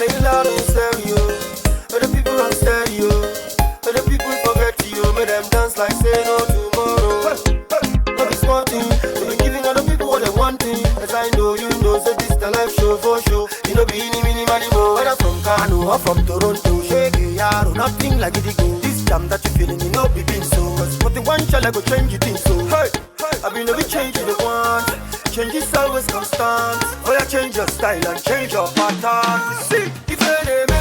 Play loud on stereo. Let the people on stereo. Let the people forget you. Make them dance like say no tomorrow. No be small thing. So be giving other people what they wanting. As I know you know, say this the life show for show. You know be any mini money more. Whether from Kano or from Toronto, shake it, yaro, nothing like it go. This jam that you feeling, you know be been so. Cause what the one shall I go change you think so. Hey, I been no be changing the one. Change is always constant. Oh yeah, change your style and change your pattern. See, if you never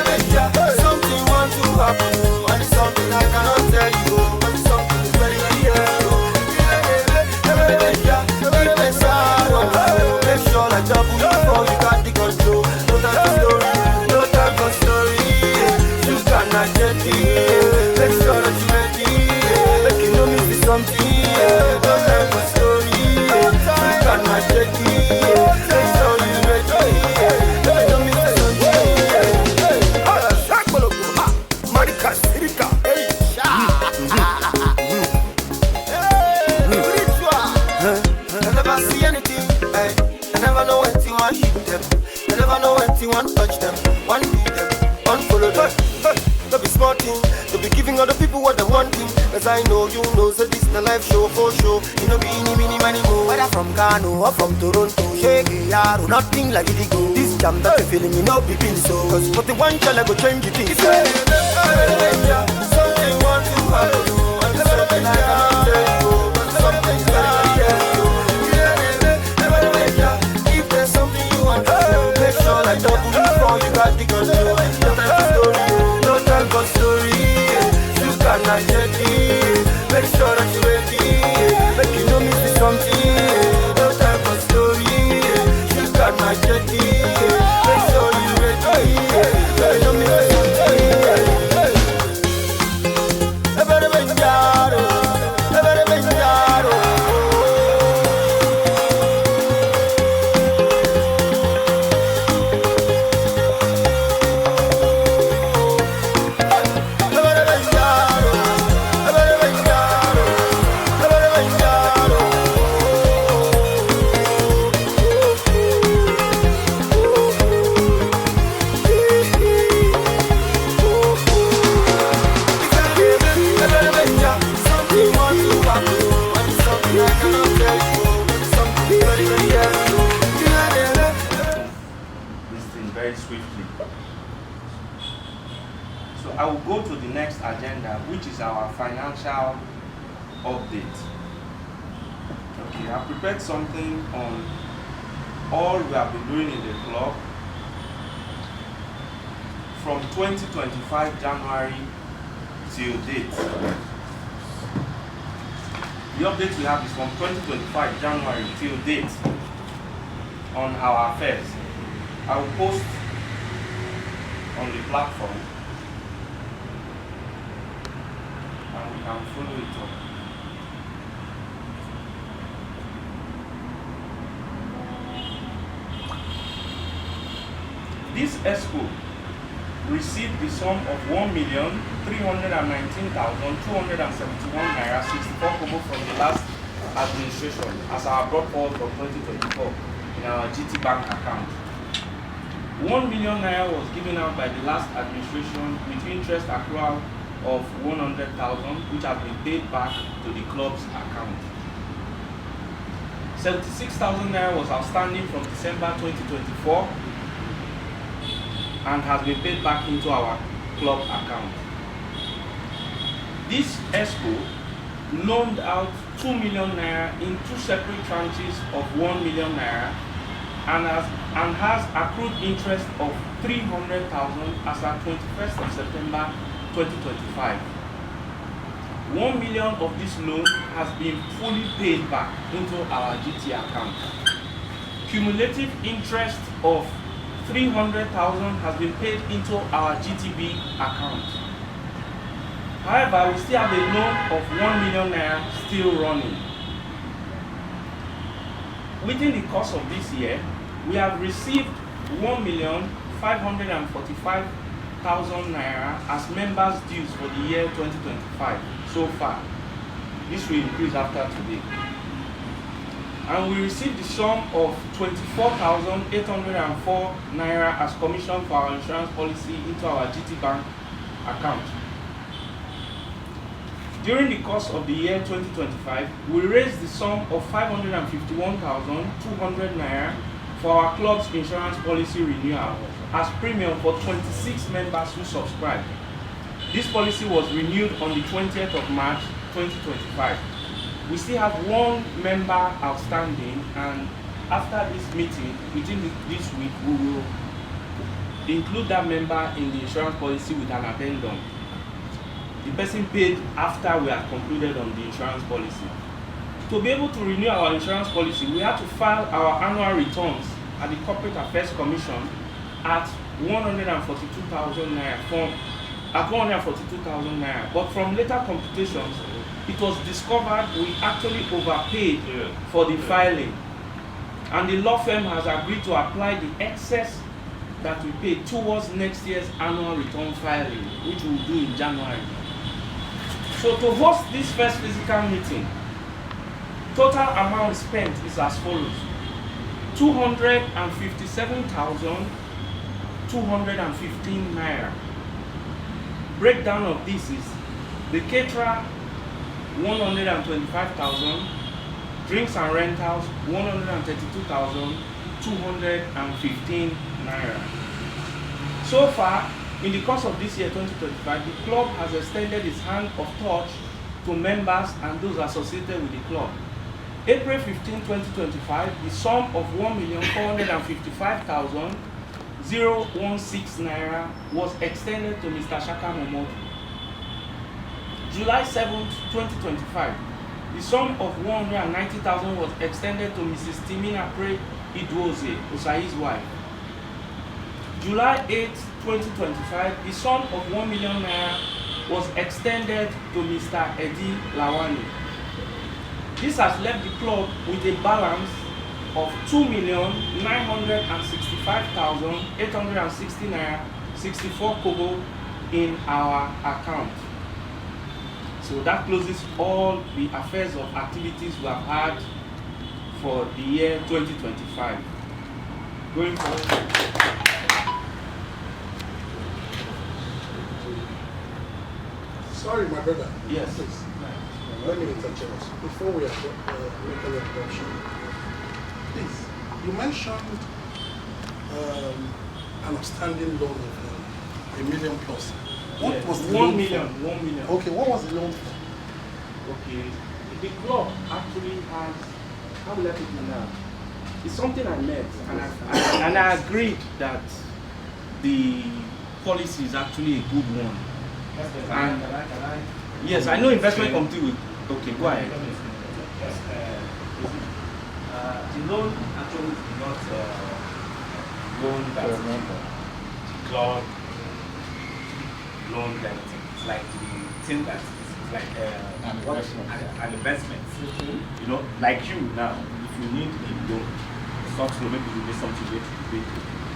make ya, something want to happen, and it's something I cannot tell you. But it's something is very clear. Never make ya, make sure like double before you got the control. No time for story, no time for story. You cannot get it. Make sure that you ready. Make you know me be something. No time for story. I take it, make sure you ready. Let me say something. Marika, Sirika, hey, I never see anything, hey. I never know when to one shoot them. I never know when to one touch them. One beat them, one follow them. Don't be smart thing, don't be giving other people what they wanting. Cause I know you know, so this the life show for show. You know be any mini money more. Whether from Kano or from Toronto, shake it, yaro, nothing like it go. This jam that you feeling, you know be been so. Cause what the one shall I go change it is. Something want to happen, and something I cannot tell you. But something's very clear. If there's something you want to do, make sure like double before you got the control. No time for story, no time for story. You cannot get it. Make sure that you ready. Make you know me see something. No time for story. You cannot get it. Make sure you ready. Make you know me see something. Everybody yaro, everybody yaro. Very swiftly. So I will go to the next agenda, which is our financial update. Okay, I prepared something on all we have been doing in the club from 2025 January till date. The update we have is from 2025 January till date on our affairs. I will post on the platform and we can follow it up. This ESCO received the sum of 1,319,271 naira 64 kobo from the last administration as our brought forward for 2024 in our GT Bank account. 1 million naira was given out by the last administration with interest accrual of 100,000, which has been paid back to the club's account. 76,000 naira was outstanding from December 2024 and has been paid back into our club account. This ESCO loaned out 2 million naira in two separate tranches of 1 million naira and has accrued interest of 300,000 as at 21st of September 2025. 1 million of this loan has been fully paid back into our GT account. Cumulative interest of 300,000 has been paid into our GTB account. However, we still have a loan of 1 million naira still running. Within the course of this year, we have received 1,545,000 naira as members' dues for the year 2025 so far. This will increase after today. and we received the sum of 24,804 naira as commission for our insurance policy into our GT Bank account. During the course of the year 2025, we raised the sum of 551,200 naira for our club's insurance policy renewal as premium for 26 members who subscribed. This policy was renewed on the 20th of March 2025. We still have one member outstanding, and after this meeting, within this week, we will include that member in the insurance policy with an addendum. The person paid after we have concluded on the insurance policy. To be able to renew our insurance policy, we have to file our annual returns at the Corporate Affairs Commission at 142,000 naira. At 142,000 naira. But from later computations, it was discovered we actually overpaid for the filing, and the law firm has agreed to apply the excess that we paid towards next year's annual return filing, which we will do in January. So to host this first physical meeting, total amount spent is as follows: 257,215 naira. Breakdown of this is the caterer 125,000, drinks and rentals 132,215 naira. So far, in the course of this year 2025, the club has extended its hand of touch to members and those associated with the club. April 15, 2025, the sum of 1,455,016 naira was extended to Mr. Shaka Momodu. July 7, 2025, the sum of 190,000 was extended to Mrs. Timina Pre Idwoze, Osai's wife. July 8, 2025, the sum of 1 million naira was extended to Mr. Eddie Lawani. This has left the club with a balance of 2,965,860 naira 64 kobo in our account. So that closes all the affairs of activities we have had for the year 2025. Going forward. Sorry, my brother. Yes. Please. Let me interject before we make an introduction. Please, you mentioned an outstanding loan of $1 million plus. What was the 1 loan million? for? 1 million. Okay, what was the loan for? Okay. The club actually has, how will I put it now? It's something I met, and I agreed that the policy is actually a good one. And yes, I know investment committee will. Okay, go ahead. The loan actually is not loan that the club loan that it's like the thing that is like an investment. You know, like you now, if you need a loan, soft loan, maybe you need something to pay.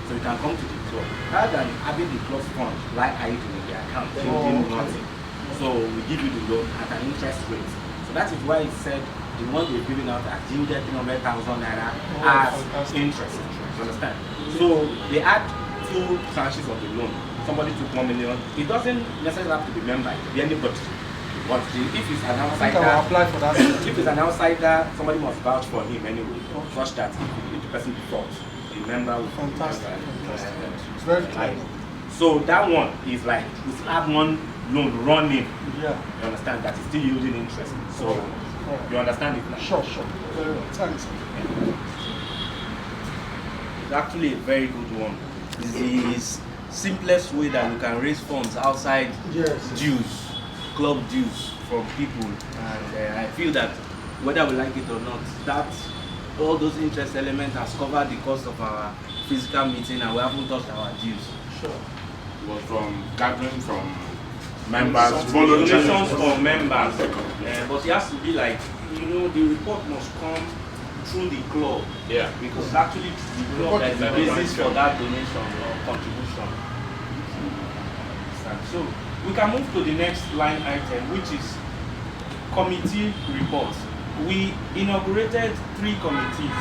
So you can come to the club. Rather than having the club fund like I do in the account, changing nothing. So we give you the loan at an interest rate. So that is why it said the one they're giving out at 300,000 naira as interest. You understand? So they had two tranches of the loan. Somebody took 1 million. It doesn't necessarily have to be member, it could be anybody. But if it's an outsider, apply for that. if it's an outsider, somebody must vouch for him anyway, such that if the person defaults, the member will. Fantastic. It's very clear. So that one is like we still have one loan running. Yeah. You understand that it's still yielding interest. So you understand it now? Sure. Very well. Thanks. It's actually a very good one. It's the simplest way that we can raise funds outside dues, club dues from people, and I feel that whether we like it or not, that all those interest elements has covered the cost of our physical meeting, and we haven't touched our dues. Sure. It was from gathering from members, Donations for members, but it has to be like, the report must come through the club. Yeah. Because actually the club that is the basis for that donation or contribution. So we can move to the next line item, which is committee reports. we inaugurated 3 committees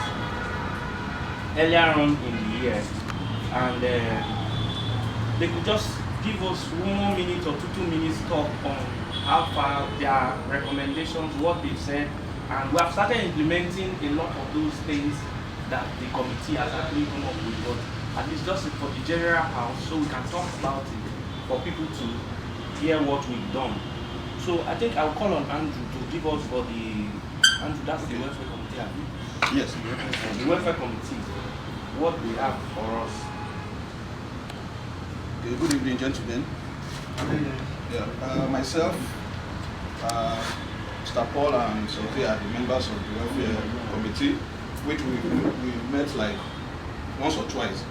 earlier on in the year, and they could just give us 1 minute or 2 minutes talk on how far their recommendations, what they've said, and we have started implementing a lot of those things that the committee has actually come up with, but at least just for the general house, so we can talk about it for people to hear what we've done. So I think I'll call on Andrew to give us for the Andrew, that's the welfare committee, have you? Yes. The welfare committee, what they have for us. Okay, good evening, gentlemen. Myself, Mr. Paul and Sophia are the members of the welfare committee, which we met like once or twice.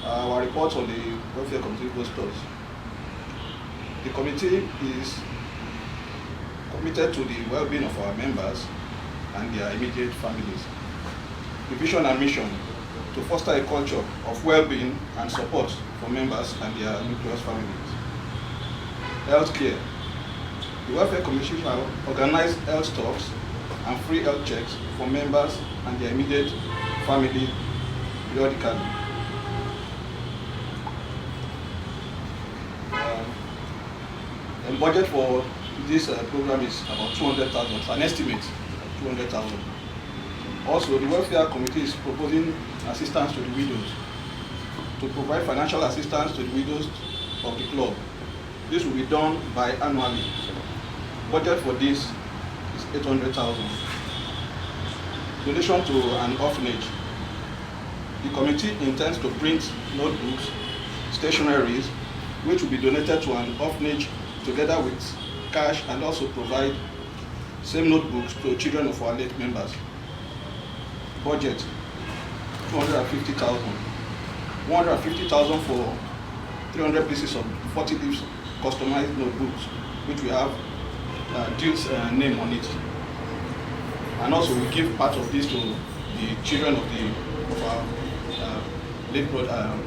Our report on the welfare committee goes thus. The committee is committed to the well-being of our members and their immediate families. The vision and mission: to foster a culture of well-being and support for members and their nucleus families. Healthcare. The Welfare Commission shall organize health talks and free health checks for members and their immediate family periodically. The budget for this program is about 200,000, an estimate of 200,000. Also, the Welfare Committee is proposing assistance to the widows, to provide financial assistance to the widows of the club. This will be done biannually. Budget for this is 800,000. Donation to an orphanage. The committee intends to print notebooks, stationeries, which will be donated to an orphanage together with cash, and also provide same notebooks to children of our late members. Budget 250,000. 150,000 for 300 pieces of 40 leaves customized notebooks, which we have Duke's name on it. And also we give part of this to the children of our late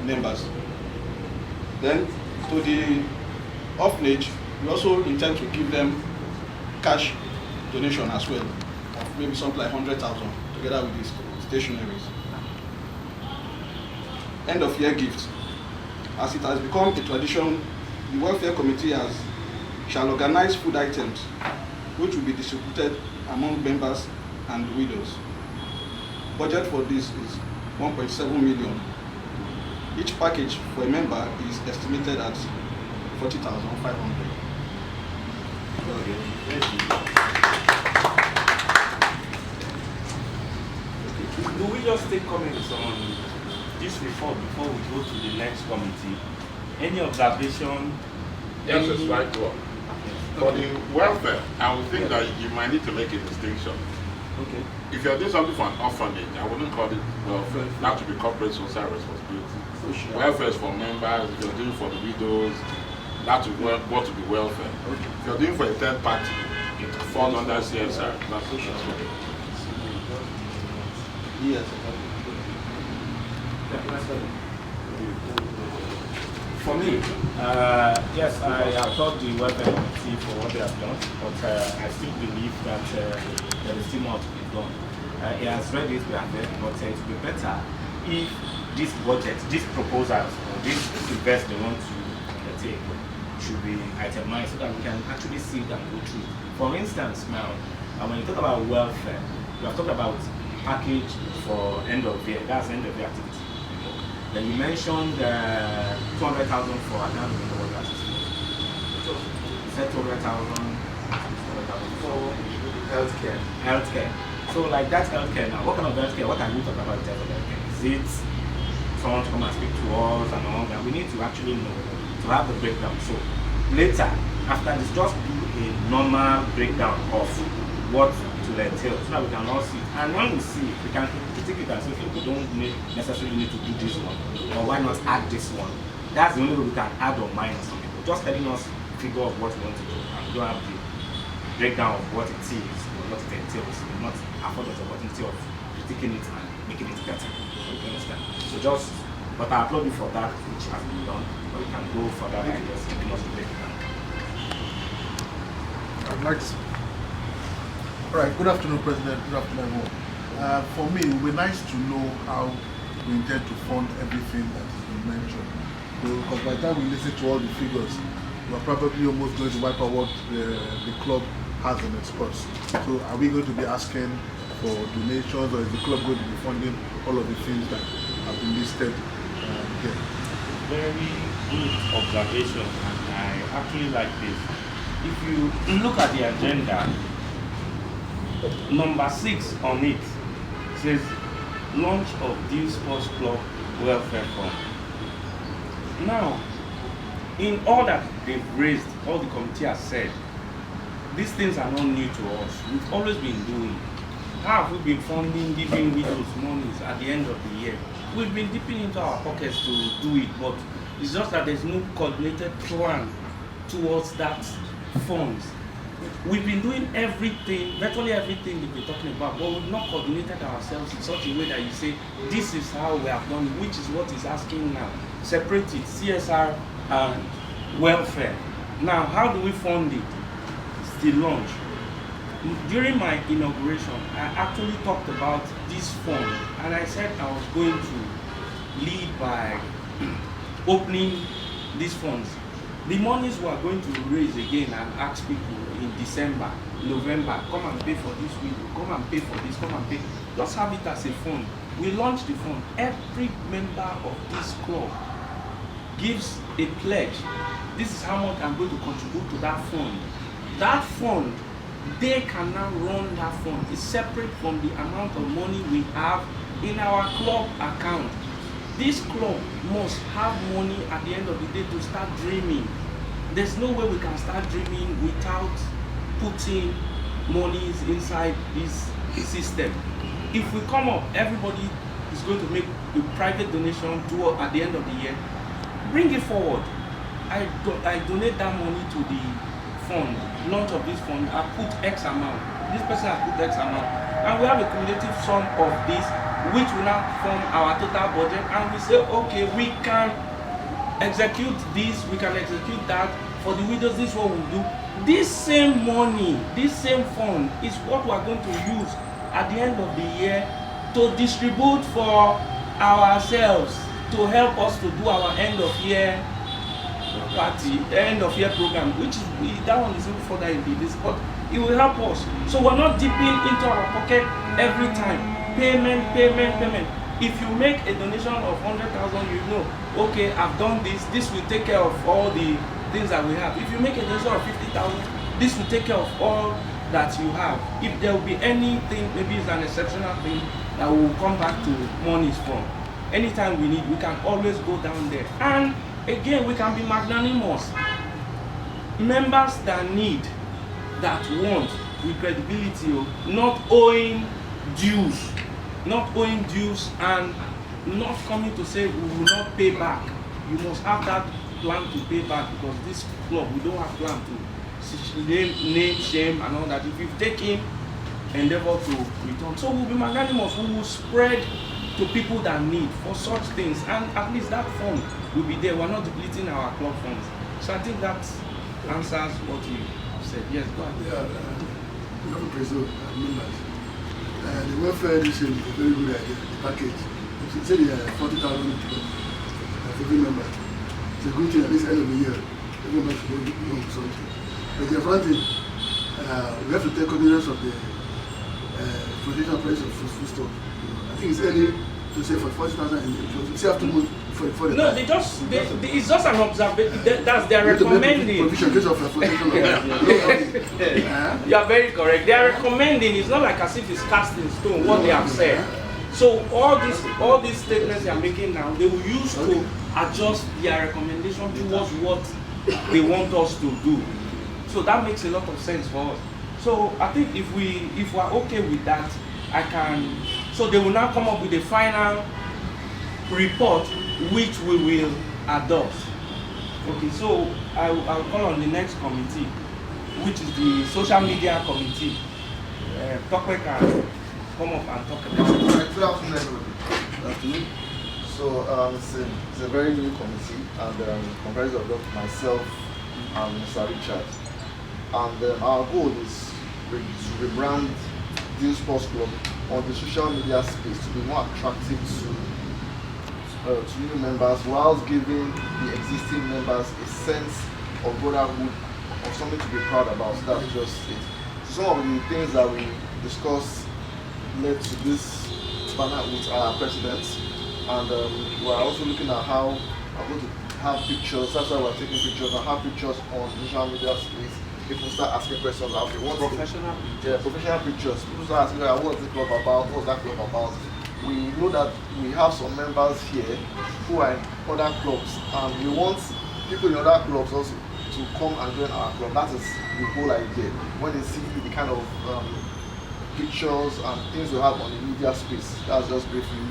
members. Then to the orphanage, we also intend to give them cash donation as well, of maybe something like 100,000 together with these stationaries. End of year gifts. As it has become a tradition, the Welfare Committee shall organize food items which will be distributed among members and widows. Budget for this is 1.7 million. Each package for a member is estimated at 40,500. Do we just take comments on this report before we go to the next committee? Any observation? Yes, it's right. Well, for the welfare, I would think that you might need to make a distinction. Okay. If you're doing something for an orphanage, I wouldn't call it welfare. That would be corporate social responsibility. Welfare is for members. If you're doing for the widows, that would what to be welfare. Okay. If you're doing for a third party, it falls under CSR. That's social. Yes. For me, yes, I applaud the welfare committee for what they have done, but I still believe that there is still more to be done. He has read it, we have read, but it would be better if this budget, these proposals, or this invest they want to undertake should be itemized so that we can actually see it and go through. For instance, now, when you talk about welfare, you have talked about package for end of year, that's end of year activity. Then you mentioned 200,000 for, I can't remember what that is. You said 200,000 for Healthcare. healthcare. So like that healthcare now, what kind of healthcare, what are we talking about in terms of healthcare? Is it someone to come and speak to us and all that? We need to actually know, to have the breakdown. So later, after this, just do a normal breakdown of what it will entail so that we can all see. And when we see, we can critique it and say, we don't necessarily need to do this one, or why not add this one? That's the only way we can add or minus some people. Just telling us figure of what we want to do, and we don't have the breakdown of what it is or what it entails. We will not afford us the opportunity of critiquing it and making it better. You understand? So just, but I applaud you for that, which has been done, but we can go further by just giving us the breakdown. I'd like to All right, good afternoon, President. Good afternoon, everyone. For me, it would be nice to know how we intend to fund everything that has been mentioned. Because by the time we listen to all the figures, we're probably almost going to wipe out what the club has in its purse. So are we going to be asking for donations, or is the club going to be funding all of the things that have been listed here? Very good observation, and I actually like this. If you look at the agenda, number 6 on it says launch of Deal Sports Club Welfare Fund. Now, in all that they've raised, all the committee has said, these things are not new to us. We've always been doing. How have we been funding, giving widows monies at the end of the year? We've been dipping into our pockets to do it, but it's just that there's no coordinated plan towards that funds. We've been doing everything, virtually everything we've been talking about, but we've not coordinated ourselves in such a way that you say, this is how we have done it, which is what is asking now. Separate it, CSR and welfare. Now, how do we fund it? It's the launch. During my inauguration, I actually talked about this fund, and I said I was going to lead by opening these funds. The monies we are going to raise again and ask people in December, November, come and pay for this window, come and pay for this, come and pay. Just have it as a fund. We launch the fund. Every member of this club gives a pledge. This is how much I'm going to contribute to that fund. That fund, they can now run that fund. It's separate from the amount of money we have in our club account. This club must have money at the end of the day to start dreaming. There's no way we can start dreaming without putting monies inside this system. If we come up, everybody is going to make a private donation at the end of the year. Bring it forward. I donate that money to the fund, launch of this fund. I put X amount. This person has put X amount. And we have a cumulative sum of this, which will now form our total budget, and we say, okay, we can execute this, we can execute that. For the widows, this is what we'll do. This same money, this same fund is what we're going to use at the end of the year to distribute for ourselves, to help us to do our end of year party, end of year program, which is, that one is even further in this, but it will help us. So we're not dipping into our pocket every time. Payment. If you make a donation of 100,000, you know, okay, I've done this. This will take care of all the things that we have. If you make a donation of 50,000, this will take care of all that you have. If there will be anything, maybe it's an exceptional thing that will come back to monies from. Anytime we need, we can always go down there. And again, we can be magnanimous. Members that need, that want, with credibility, not owing dues, and not coming to say we will not pay back. You must have that plan to pay back, because this club, we don't have plan to name, shame, and all that. If you've taken endeavor to return, so we'll be magnanimous. We will spread to people that need for such things, and at least that fund will be there. We're not depleting our club funds. So I think that answers what you have said. Yes, go ahead. Members. The welfare edition is a very good idea. The package. You say 40,000 as every member. It's a good thing at this end of the year. Every member should do something. But the front thing, we have to take cognizance of the potential price of food stuff. I think it's early to say for 40,000 and you still have to move for the no, it's just an observation. That's their recommending. You are very correct. They are recommending. It's not like as if it's cast in stone what they have said. So all these statements they are making now, they will use to adjust their recommendation towards what they want us to do. So that makes a lot of sense for us. So I think if we are okay with that, so they will now come up with a final report which we will adopt. Okay, so I'll call on the next committee, which is the social media committee. Tokwe can come up and talk about it. Good afternoon, everybody. Good afternoon. So it's a very new committee, and comprised of myself and Mr. Richard. And our goal is rebrand Deal Sports Club on the social media space to be more attractive to new members, whilst giving the existing members a sense of brotherhood, of something to be proud about. So that's just it. So some of the things that we discussed led to this banner with our president, and we're also looking at how we're going to have pictures. That's why we're taking pictures and have pictures on social media space. People start asking questions about professional pictures. People start asking, what's the club about? What's that club about? We know that we have some members here who are in other clubs, and we want people in other clubs also to come and join our club. That is the whole idea. When they see the kind of pictures and things we have on the media space, that's just briefly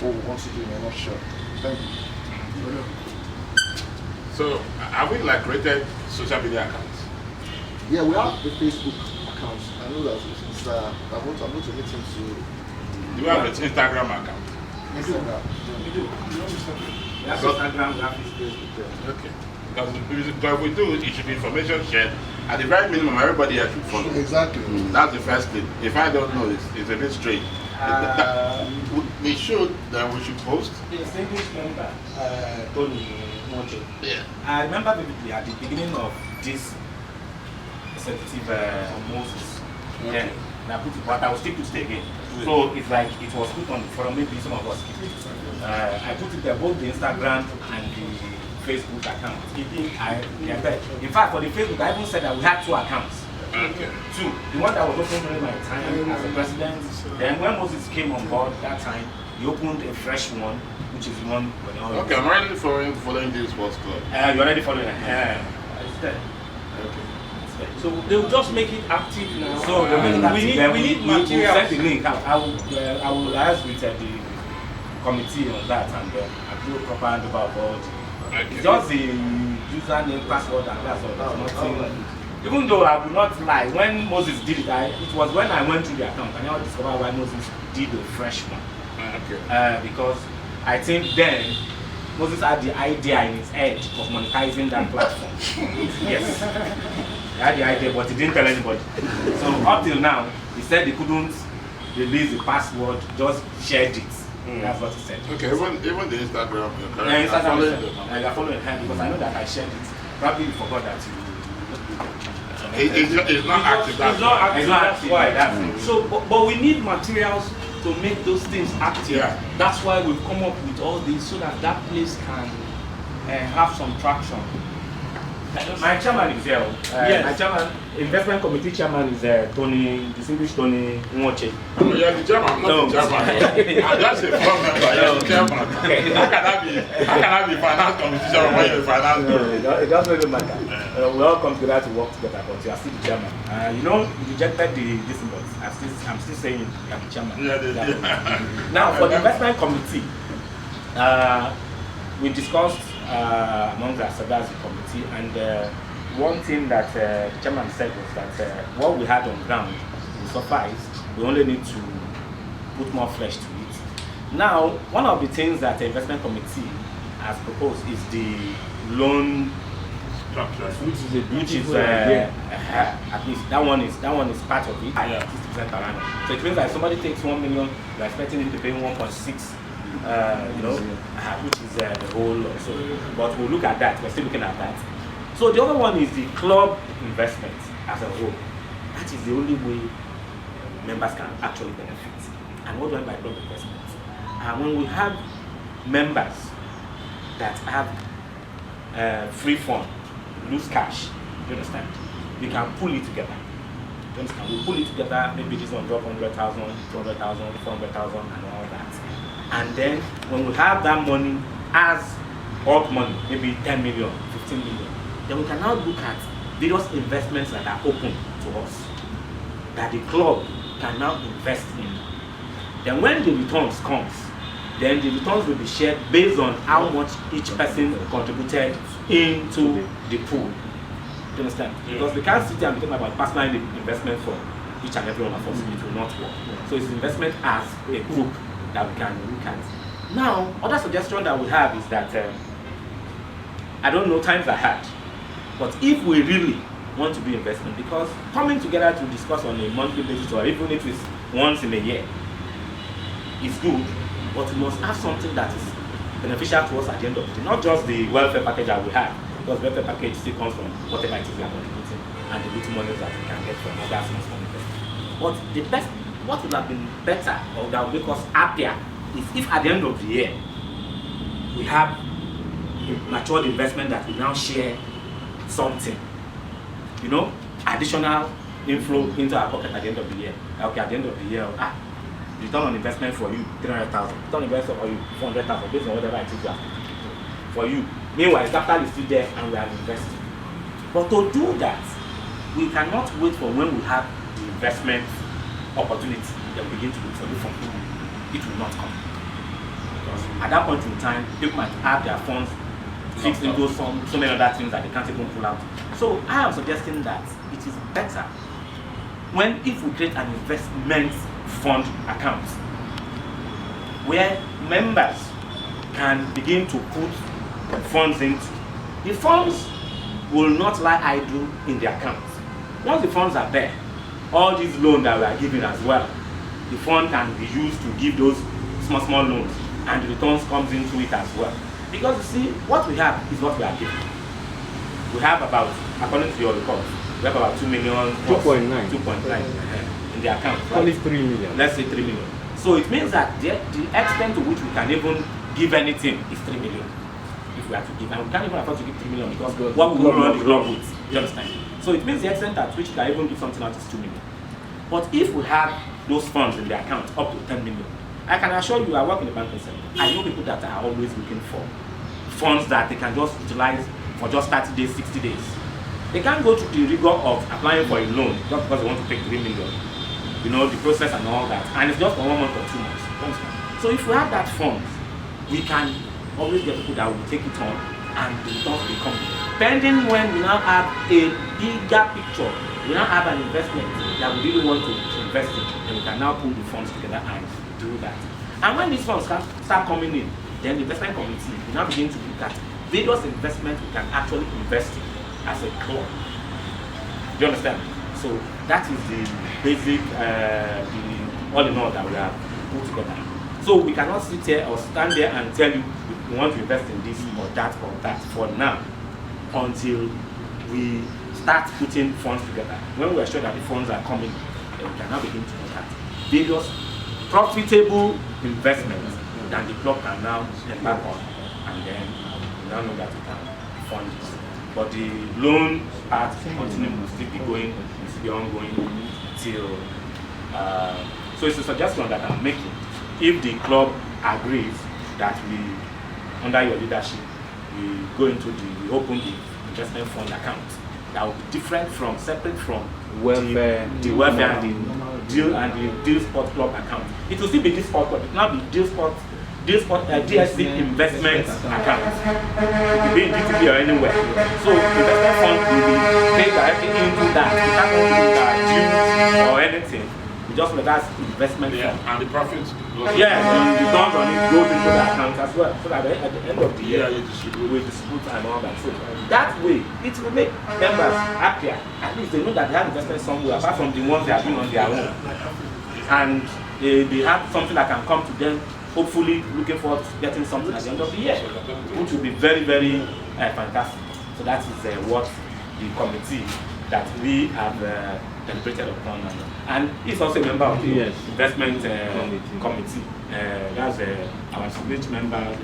what we want to do in a nutshell. Thank you. So, have we like created social media accounts? Yeah, we have the Facebook account. I know that it's I'm going to meet him to. Do you have an Instagram account? Instagram. We do. We have Instagram, we have Facebook. Okay. Because if we do, it should be information shared. At the very minimum, everybody here should follow. Exactly. That's the first thing. If I don't know, it's a bit strange. We should, then we should post. The distinguished member, Tony Mojo. Yeah. I remember vividly at the beginning of this executive Moses. Okay. And I put it, but I will still put it again. So it's like it was put on the forum, maybe some of us keep it. I put it there, both the Instagram and the Facebook account. In fact, for the Facebook, I even said that we had 2 accounts. Okay. 2. The one that was opened during my time as a president. Then when Moses came on board that time, he opened a fresh one, which is the one when all. Okay, I'm already following this sports club. You're already following it. It's there. Okay. So they will just make it active now. So we need materials. Send the link. I will liaise with the committee on that, and I do a proper handover of all. Okay. Just the username, password, and that's all. There's nothing. Even though I will not lie, when Moses did it, it was when I went through the account and I discovered why Moses did a fresh one. Okay. Because I think then Moses had the idea in his head of monetizing that platform. Yes. He had the idea, but he didn't tell anybody. So up till now, he said he couldn't release the password, just shared it. That's what he said. Okay, even the Instagram, Yeah, Instagram, I following him because I know that I shared it. Probably you forgot that you. It's not active. It's not active. That's why. That's So, but we need materials to make those things active. Yeah. That's why we've come up with all these so that that place can have some traction. My chairman is here. Yes. My chairman, investment committee chairman is distinguished Tony Nwoche. You're the chairman, I'm not the chairman. I'm just a board member, you're the chairman. How can I be finance committee chairman when you're the finance committee? No, it doesn't really matter. We all come together to work together, but you are still the chairman. You rejected this but I'm still saying you are the chairman. Yeah. Now, for the investment committee, we discussed among ourselves as a committee, and one thing that the chairman said was that what we had on ground will suffice. We only need to put more flesh to it. Now, one of the things that the investment committee has proposed is the loan Structure. which is at least that one is part of it. 60% per annum. So it means that if somebody takes 1 million, you're expecting him to pay 1.6. Which is the whole. So, but we'll look at that. We're still looking at that. So the other one is the club investment as a whole. That is the only way members can actually benefit. And what do I mean by club investment? When we have members that have free fund, lose cash, you understand? We can pull it together. You understand? We pull it together. Maybe this one drop 100,000, 200,000, 400,000, and all that. And then when we have that money as bulk money, maybe 10 million, 15 million, then we can now look at various investments that are open to us, that the club can now invest in. Then when the returns comes, then the returns will be shared based on how much each person contributed into the pool. Do you understand? Because we can't sit here and talk about personal investment for each and every one of us. It will not work. So it's investment as a group that we can look at. Now, other suggestion that we have is that I don't know, times are hard, but if we really want to do investment, because coming together to discuss on a monthly basis or even if it's once in a year is good, but we must have something that is beneficial to us at the end of the day, not just the welfare package that we have, because welfare package still comes from whatever it is we are contributing and the little money that we can get from other sources of investment. But the best, what would have been better or that would make us happier is if at the end of the year we have a matured investment that we now share something, you know, additional inflow into our pocket at the end of the year. Okay, at the end of the year, return on investment for you 300,000, return on investment for you 400,000, based on whatever it is you are for you. Meanwhile, capital is still there and we are investing. But to do that, we cannot wait for when we have the investment opportunity that we begin to look for the fund. It will not come. Because at that point in time, people might have their funds fixed into so many other things that they can't even pull out. So I am suggesting that it is better if we create an investment fund account where members can begin to put funds into. The funds will not lie idle in the account. Once the funds are there, all these loans that we are giving as well, the fund can be used to give those small loans, and the returns comes into it as well. Because you see, what we have is what we are giving. We have about, according to your records, we have about 2 million, 2.9 in the account. Right? Only 3 million. Let's say 3 million. So it means that the extent to which we can even give anything is 3 million. If we have to give, and we can't even afford to give 3 million because what we will run the club with. You understand? So it means the extent at which we can even give something out is 2 million. But if we have those funds in the account up to 10 million, I can assure you, I work in the banking sector. I know people that are always looking for funds that they can just utilize for just 30 days, 60 days. They can't go through the rigor of applying for a loan just because they want to take 3 million. You know, the process and all that. And it's just for 1 month or 2 months. So if we have that funds, we can always get people that will take it on and the returns will come. Pending when we now have a bigger picture, we now have an investment that we really want to invest in, and we can now pull the funds together and do that. And when these funds start coming in, then the investment committee will now begin to look at various investments we can actually invest in as a club. Do you understand? So that is the basic, all in all that we have put together. So we cannot sit here or stand there and tell you we want to invest in this or that for now, until we start putting funds together. When we are sure that the funds are coming, then we can now begin to look at various profitable investments that the club can now embark on, and then we now know that we can fund it. But the loan part will still be going, will still be ongoing till. So it's a suggestion that I'm making. If the club agrees that we, under your leadership, we go into we open the investment fund account that will be different from, separate from welfare, the welfare and the Deal Sport Club account. It will still be Deal Sport Club. It will not be Deal Sport DSC investment account. It will be in DTB or anywhere. So the investment fund will be paid directly into that. It can't go to dues or anything. We just let us investment fund. And the profits goes the returns on it goes into the account as well. So that at the end of the year, we distribute and all that. So that way, it will make members happier. At least they know that they have investment somewhere, apart from the ones they are doing on their own. And they have something that can come to them, hopefully looking forward to getting something at the end of the year, which will be very, very fantastic. So that is what the committee that we have deliberated upon, and he's also a member of the investment committee. That's our village member,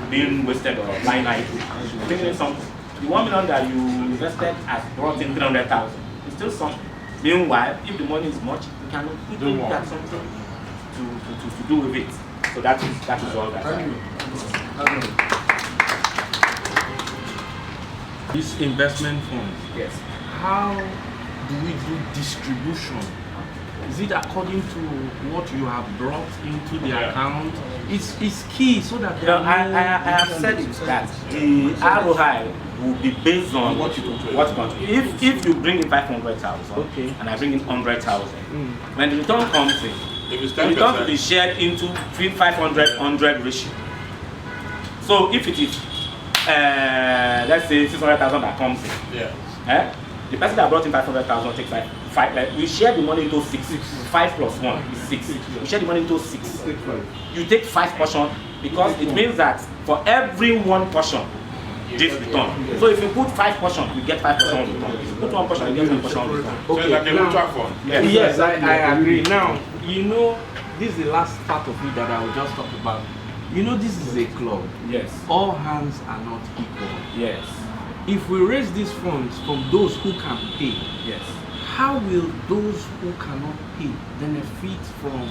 being wasted or line item. Thinking something. The 1 million that you invested has brought in 300,000. It's still something. Meanwhile, if the money is much, we can quickly get something to do with it. So that is all that. This investment fund. Yes. How do we do distribution? Is it according to what you have brought into the account? It's key so that I have said it that the ROI will be based on what if you bring in 500,000, okay, and I bring in 100,000, when the return comes in, the return will be shared into 500-100 ratio. So if it is let's say 600,000 that comes in. Yeah. The person that brought in 500,000 takes like five. Like we share the money into six. 5 plus 1 is 6. We share the money into 6. You take 5 portion because it means that for every 1 portion, this return. So if you put 5 portion, you get 5 portion return. If you put 1 portion, you get 1 portion return. So it's like a mutual fund. Yes, I agree. Now, you know, this is the last part of it that I will just talk about. You know, this is a club. Yes. All hands are not equal. Yes. If we raise these funds from those who can pay, Yes. how will those who cannot pay benefit from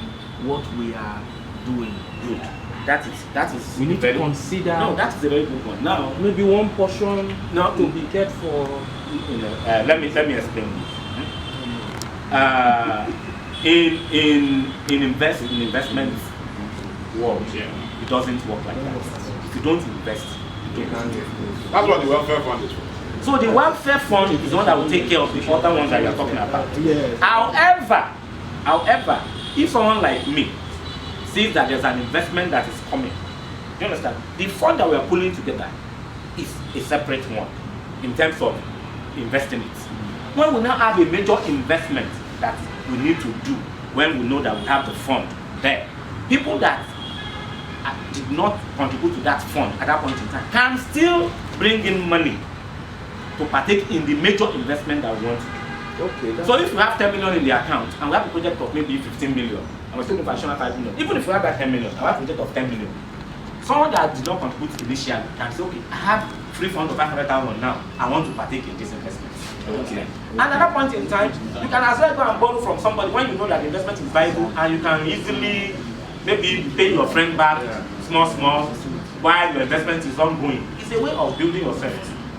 what we are doing? Good. That is. We need to consider. No, that is a very good one. Now, maybe 1 portion No. to be kept for. let me explain this. In investment world, it doesn't work like that. If you don't invest, you don't. That's what the welfare fund is for. So the welfare fund is the one that will take care of the other ones that you are talking about. Yes. However, if someone like me sees that there's an investment that is coming, do you understand? The fund that we are pulling together is a separate one in terms of investing it. When we now have a major investment that we need to do, when we know that we have the fund there, people that did not contribute to that fund at that point in time can still bring in money to partake in the major investment that we want to do. Okay. So if you have 10 million in the account and we have a project of maybe 15 million, and we're still looking for additional 5 million, even if we have that 10 million, and we have a project of 10 million, someone that did not contribute initially can say, okay, I have free fund of 500,000 now, I want to partake in this investment. Okay. And at that point in time, you can as well go and borrow from somebody when you know that the investment is viable and you can easily maybe pay your friend back small while your investment is ongoing. It's a way of building yourself.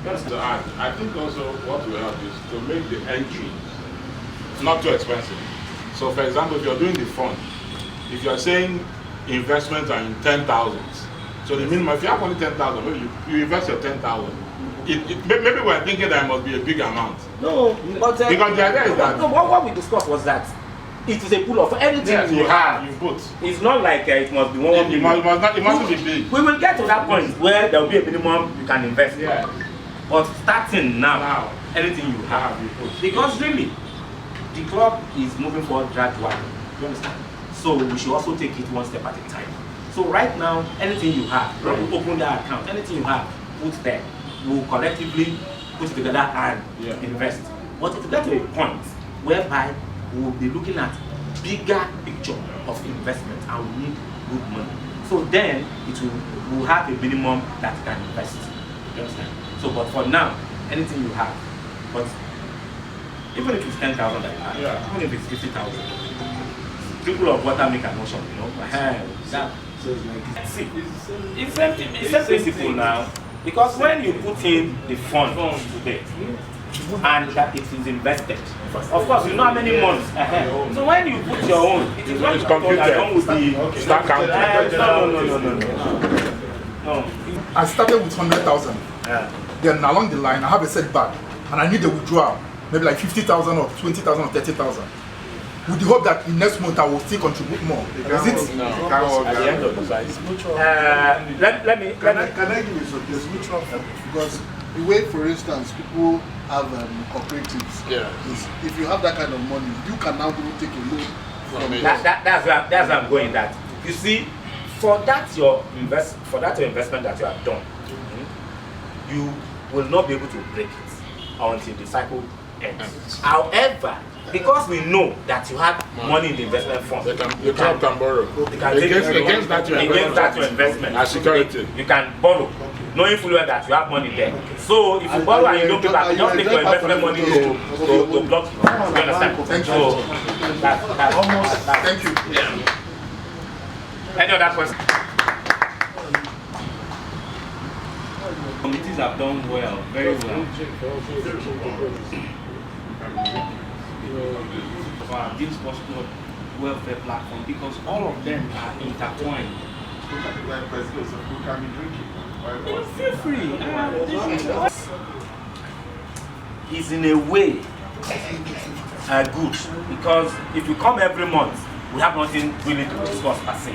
You understand? So I think also what we have is to make the entry not too expensive. So for example, if you're doing the fund, if you're saying investments are in 10,000, so the minimum, if you have only 10,000, maybe you invest your 10,000. Maybe we're thinking that it must be a big amount. No, but because the idea is that what we discussed was that it is a pool of anything you have. You put. It's not like it must be 1 It million. mustn't be big. We will get to that point where there will be a minimum you can invest. Yeah. But starting now, anything you have, you put. because really, the club is moving forward gradually. You understand? So we should also take it 1 step at a time. So right now, anything you have, open that account, anything you have, put there. We'll collectively put it together and invest. But if you get to a point whereby we'll be looking at bigger picture of investment and we need good money. So then we'll have a minimum that you can invest. You understand? So but for now, anything you have, but even if it's 10,000 that you have, even if it's 50,000, people of water make an ocean, you know. See, it's same principle now. Because when you put in the fund today and that it is invested, of course you know how many months ahead. So when you put your own, it is not that one will be start counting. No. I started with 100,000. Then along the line I have a setback and I need a withdrawal, maybe like 50,000 or 20,000 or 30,000. With the hope that in next month I will still contribute more. Is it? No. At the end of the cycle. Let me. Can I give you a suggestion? Mutual fund. Because the way, for instance, people have cooperatives. Is if you have that kind of money, you can now take a loan from it. That's where I'm going. That you see, for that your investment that you have done, you will not be able to break it until the cycle ends. However, because we know that you have money in the investment fund, the club can borrow. Against that your investment. As security. You can borrow, knowing fully well that you have money there. So if you borrow and you don't pay back, you just take your investment money to block you. You understand? Thank you. So that's almost. Thank you. Any other question? Committees have done well, very well. Of our Dean Sports Club welfare platform, because all of them are intertwined. Feel free. It's in a way good, because if you come every month, we have nothing really to discuss per se.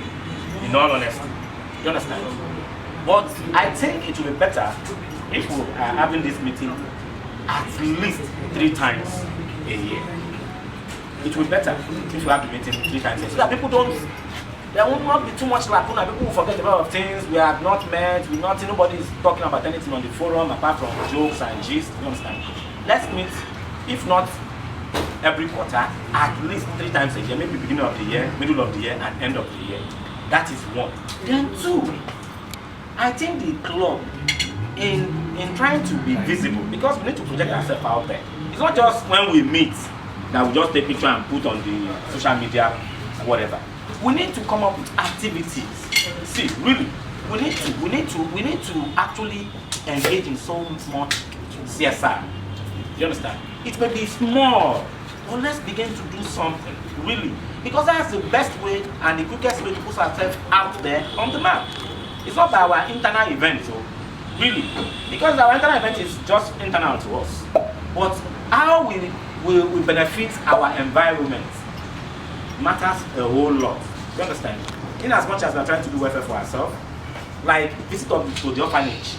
In all honesty, you understand? But I think it will be better if we are having this meeting at least 3 times a year. It will be better if we have the meeting 3 times a year, so that people don't, there will not be too much lacuna. People will forget a lot of things. We have not met, nobody is talking about anything on the forum apart from jokes and gist. You understand? Let's meet, if not every quarter, at least 3 times a year, maybe beginning of the year, middle of the year, and end of the year. That is 1. Then 2, I think the club, in trying to be visible, because we need to project ourselves out there. It's not just when we meet that we just take picture and put on the social media, whatever. We need to come up with activities. See, really, we need to actually engage in so much CSR. You understand? It may be small, but let's begin to do something, really. Because that's the best way and the quickest way to put ourselves out there on the map. It's not by our internal event, so really. Because our internal event is just internal to us. But how we benefit our environment matters a whole lot. You understand? In as much as we are trying to do welfare for ourselves, like visit to the orphanage,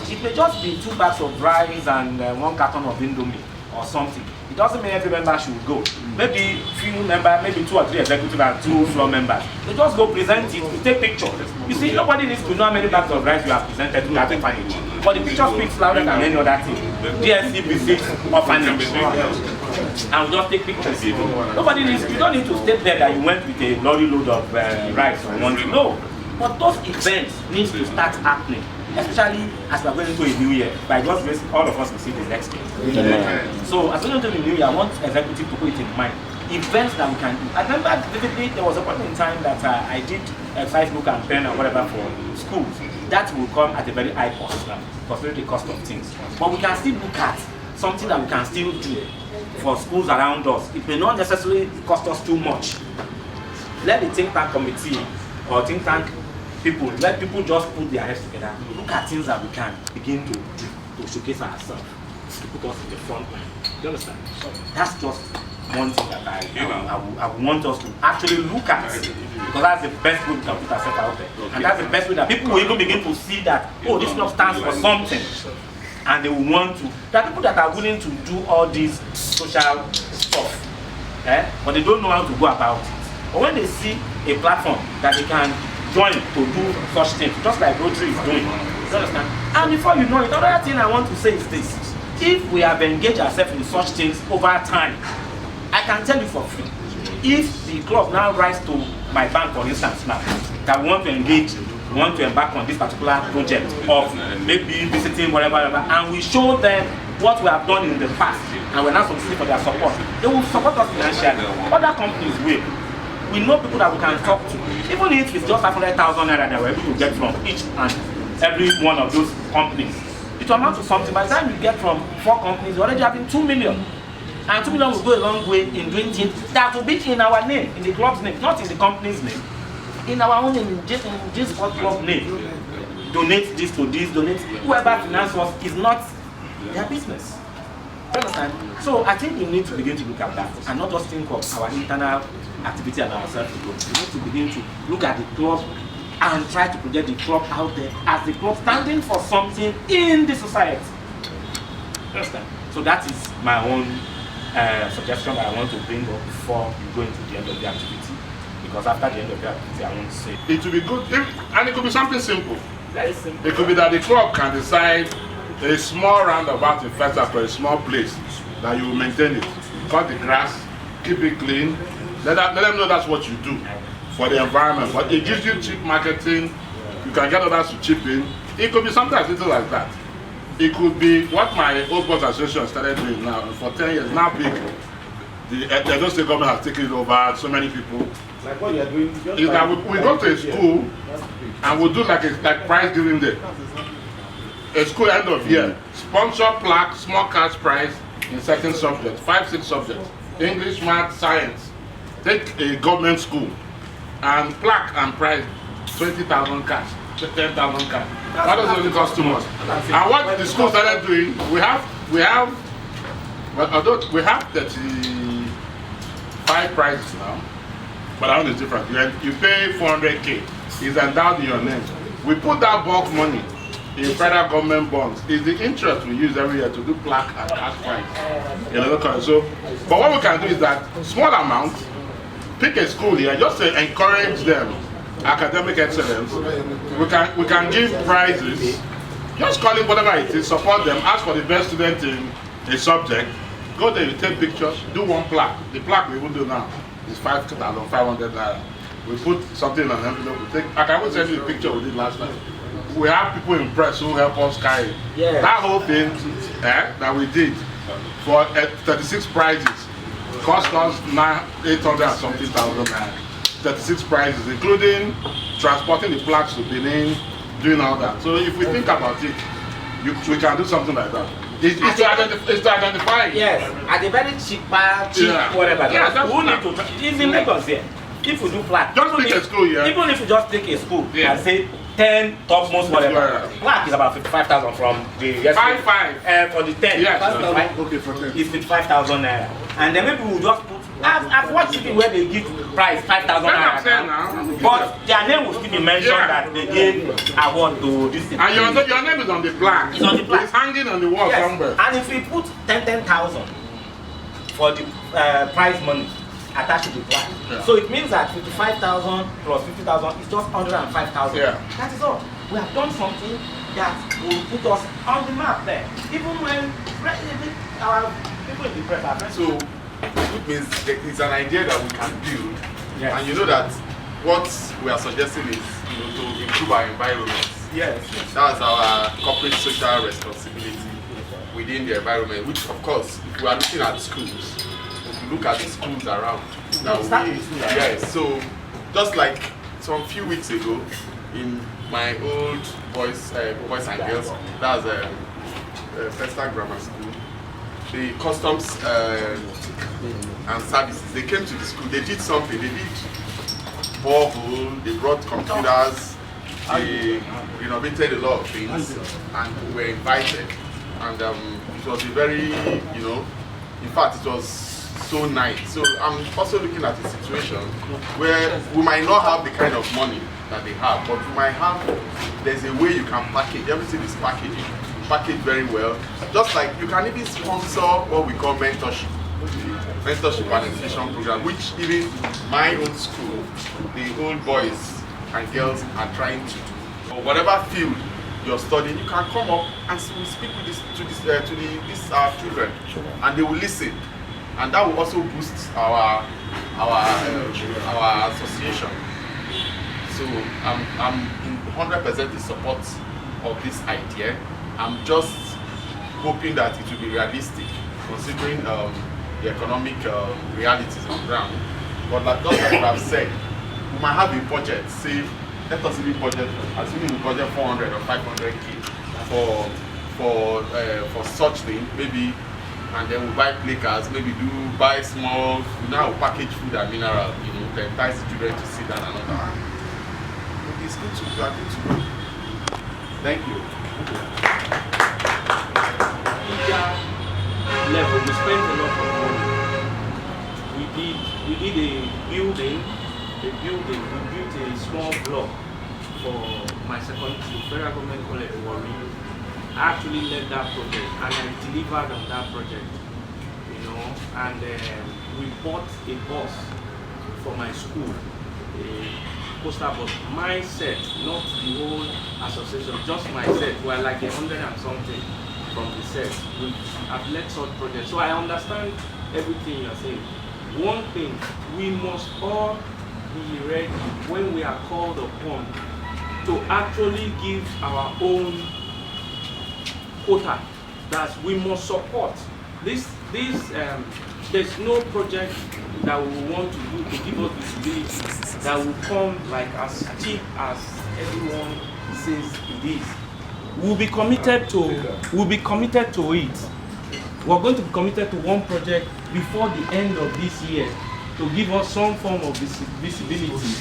it may just be 2 bags of rice and 1 carton of Indomie or something. It doesn't mean every member should go. Maybe few members, maybe 2 or 3 executive and 2 floor members. They just go present it, we take picture. You see, nobody needs to know how many bags of rice you have presented to that orphanage. But the picture speaks louder than any other thing. DSC visits orphanage. And we just take pictures. Nobody needs, you don't need to state there that you went with a lorry load of rice or one thing. No. But those events need to start happening, especially as we are going into a new year. By God's grace, all of us will see this next year. So as we go into the new year, I want executive to put it in mind. Events that we can do. I remember vividly there was a point in time that I did a Facebook campaign or whatever for schools. That will come at a very high cost, considering the cost of things. But we can still look at something that we can still do for schools around us. It may not necessarily cost us too much. Let the think tank committee or think tank people, let people just put their heads together, look at things that we can begin to do to showcase ourselves, to put us in the front line. Do you understand? So that's just one thing that I want us to actually look at, because that's the best way we can put ourselves out there. And that's the best way that people will even begin to see that, oh, this club stands for something. And they will want to. There are people that are willing to do all this social stuff, but they don't know how to go about it. But when they see a platform that they can join to do such things, just like Rotary is doing, you understand? And before you know it, another thing I want to say is this. If we have engaged ourselves in such things over time, I can tell you for free, if the club now writes to my bank, for instance, now, that we want to engage, we want to embark on this particular project of maybe visiting whatever, and we show them what we have done in the past, and we're now soliciting for their support, they will support us financially. Other companies will. We know people that we can talk to, even if it's just 500,000 naira that we're able to get from each and every one of those companies. It will amount to something. By the time you get from 4 companies, you're already having 2 million. And 2 million will go a long way in doing things that will be in our name, in the club's name, not in the company's name. In our own name, in this club name. Donate this to this, donate. Whoever finances us is not their business. You understand? So I think we need to begin to look at that and not just think of our internal activity and ourselves. We need to begin to look at the club and try to project the club out there as the club standing for something in the society. You understand? So that is my own suggestion that I want to bring up before we go into the end of the activity. Because after the end of the activity, I want to say It will be good, and it could be something simple. very simple. It could be that the club can decide a small roundabout in Festa for a small place that you will maintain it. Cut the grass, keep it clean. Let them know that's what you do for the environment. But it gives you cheap marketing. You can get others to chip in. It could be something as little like that. It could be what my old boss association started doing now for 10 years. Now big. The Edo State government has taken it over. So many people. Like what you are doing. Is that we go to a school and we'll do like prize giving day. A school end of year. Sponsor plaque, small cash prize in certain subjects, 5-6 subjects. English, math, science. Take a government school and plaque and prize 20,000 cash, 10,000 cash. That doesn't really cost too much. And what the school started doing, we have 35 prizes now, but that one is different. You pay 400K. It's endowed in your name. We put that bulk money in federal government bonds. It's the interest we use every year to do plaque at cash price. You know, so, but what we can do is that small amount, pick a school here, just to encourage them, academic excellence. We can give prizes. Just call it whatever it is, support them, ask for the best student in a subject. Go there, you take pictures, do one plaque. The plaque we will do now is 5,500 naira. We put something in an envelope. We take. I can send you the picture we did last night. We have people in press who help us carry. Yes. That whole thing that we did for 36 prizes cost us 800 and something thousand naira. 36 prizes, including transporting the plaques to Benin, doing all that. So if we think about it, we can do something like that. It's to identify. Yes, at a very cheap, whatever. Yeah, that's who need to, even Lagos here, if we do flat, just pick a school, yeah. Even if you just take a school and say 10 topmost whatever, flat is about 55,000 from the 5 for the 10. Yes, okay, for 10. It's 55,000 naira, and then maybe we'll just put. I've watched it where they give price 5,000 naira, but their name will still be mentioned that they gave award to this. And your name is on the plaque. It's on the plaque. It's hanging on the wall somewhere. And if we put 10,000 for the prize money attached to the plaque, so it means that 55,000 plus 50,000 is just 105,000. Yeah. That is all. We have done something that will put us on the map there, even when our people in the press are friends. So it means it's an idea that we can build, Yes. and you know that what we are suggesting is to improve our environment. Yes. That's our corporate social responsibility within the environment, which of course, if we are looking at schools, if we look at the schools around, yes, so just like some few weeks ago in my old boys and girls, that's Festa Grammar School, the customs and services, they came to the school, they did something, they did borehole, they brought computers, they renovated a lot of things, and we were invited, and it was a very, in fact it was so nice. So I'm also looking at a situation where we might not have the kind of money that they have, but we might have, there's a way you can package, everything is packaging, packaged very well. Just like you can even sponsor what we call mentorship and education program, which even my own school, the old boys and girls are trying to do. Or whatever field you're studying, you can come up and we speak with these children, and they will listen, and that will also boost our association. So I'm in 100% in support of this idea. I'm just hoping that it will be realistic, considering the economic realities on the ground. But just like I've said, we might have a budget. Say, let us even budget, assuming we budget 400 or 500k for such thing, maybe, and then we buy placards, maybe buy small, now package food and mineral, to entice the children to sit down and all that. It's good to go. Thank you. Level, we spent a lot of money. We did a building. We built a small block for my secondary school, Federal Government College Warri. I actually led that project and I delivered on that project, and we bought a bus for my school, a poster bus, my set, not the whole association, just my set. We're like 100 and something from the set, which I've led such projects. So I understand everything you're saying. One thing, we must all be ready when we are called upon to actually give our own quota. That we must support this. There's no project that we want to do to give us visibility that will come like as cheap as everyone says it is. We'll be committed to it. We're going to be committed to one project before the end of this year to give us some form of visibility.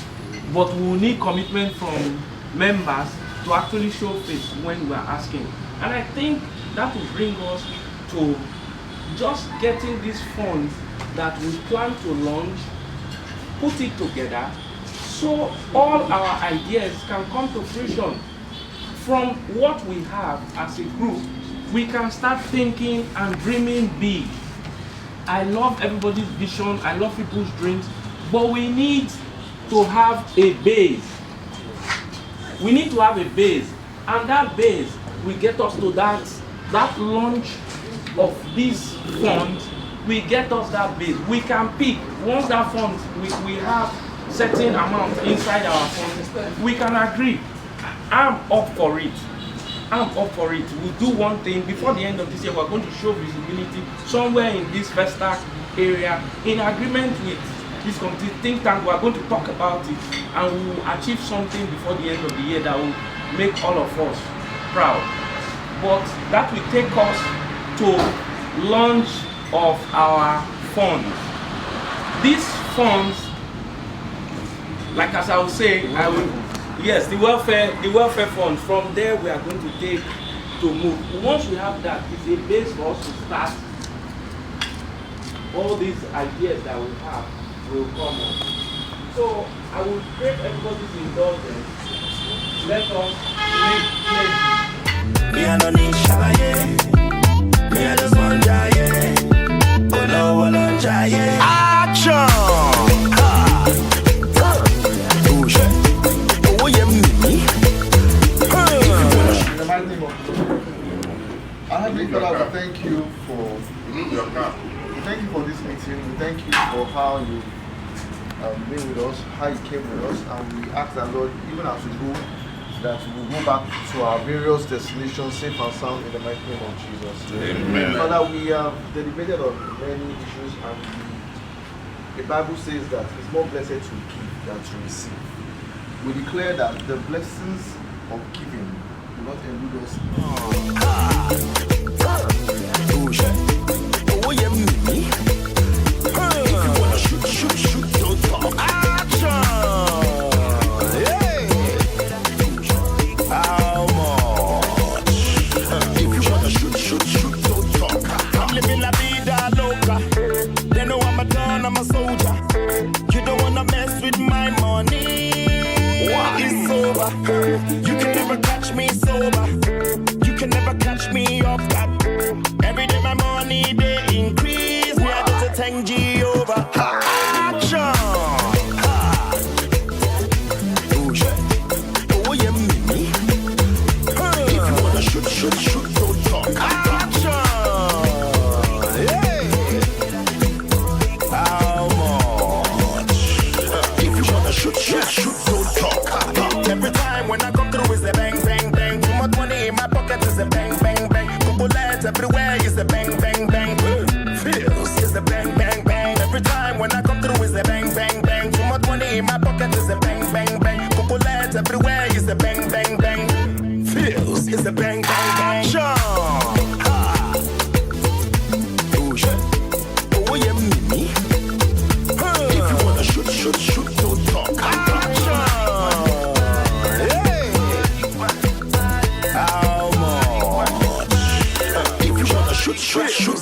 But we will need commitment from members to actually show face when we are asking. And I think that will bring us to just getting these funds that we plan to launch, put it together, So all our ideas can come to fruition. From what we have as a group, we can start thinking and dreaming big. I love everybody's vision, I love people's dreams, but we need to have a base. We need to have a base, and that base will get us to that launch of this fund. We get us that base. We can pick, once that fund, we have certain amount inside our fund, we can agree. I'm up for it. I'm up for it. We'll do one thing. Before the end of this year, we're going to show visibility somewhere in this Vestac area in agreement with this committee think tank. We're going to talk about it, and we will achieve something before the end of the year that will make all of us proud. But that will take us to launch of our funds. These funds, like as I was saying, yes, the welfare fund. From there, we are going to take to move. Once we have that, it's a base for us to start. All these ideas that we have will come on. So I will crave everybody's indulgence. Let us make pledges. Me I don't need shalaye. Me I just want jaye. Oh no, jaye. Action. Father, we thank you for this meeting. We thank you for how you been with us, how you came with us, and we ask that, Lord, even as we go, that we will go back to our various destinations safe and sound in the mighty name of Jesus. Amen. Father, we have deliberated on many issues, and the Bible says that it's more blessed to give than to receive. We declare that the blessings of giving will not elude us. Oh yeah, me. If you wanna shoot, don't talk. Action! Yeah. How much? If you wanna shoot, don't talk. I'm living la vida loca. They know I'm a don, I'm a soldier. You don't wanna mess with my money. It's over. You can never catch me sober. You can never catch me off guard. Every day my money they increase. Me I get to thank Jehovah. Action! Oh yeah, me. If you wanna shoot, don't talk. Action! Yeah. How much? If you wanna shoot, don't talk. Every time when I come through is a bang, bang, bang. Too much money in my pocket is a bang, bang, bang. Bullets everywhere is a bang, bang, bang. Feels is a bang, bang, bang. Every time when I come through is a bang, bang, bang. Too much money in my pocket is a bang, bang, bang. Bullets everywhere is a bang, bang, bang. Feels is a bang, bang, bang. Oh yeah, me. If you wanna shoot, don't talk. Shoot.